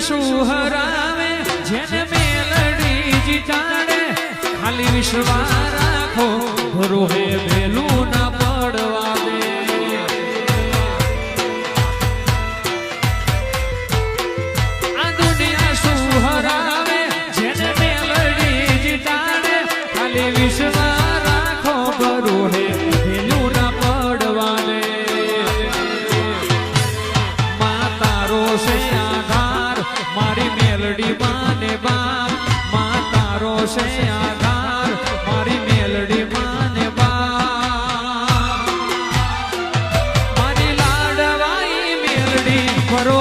શું હરાવે જેને મેલડી જીતાડે ખાલી વિશ્વાસ રાખો ભરોહે ભેલું ના પડવા દે આ દુનિયા શું હરાવે જેને મેલડી જીતાડે ખાલી વિશ્વાસ રાખો ભરોહે ભેલું ના પડવા દે માતારો છે આધાર મારી મેલડી માને બાપ માતારો છે આધાર મારી મેલડી માને બાપ મારી લાડવાઈ મેલડી ભરો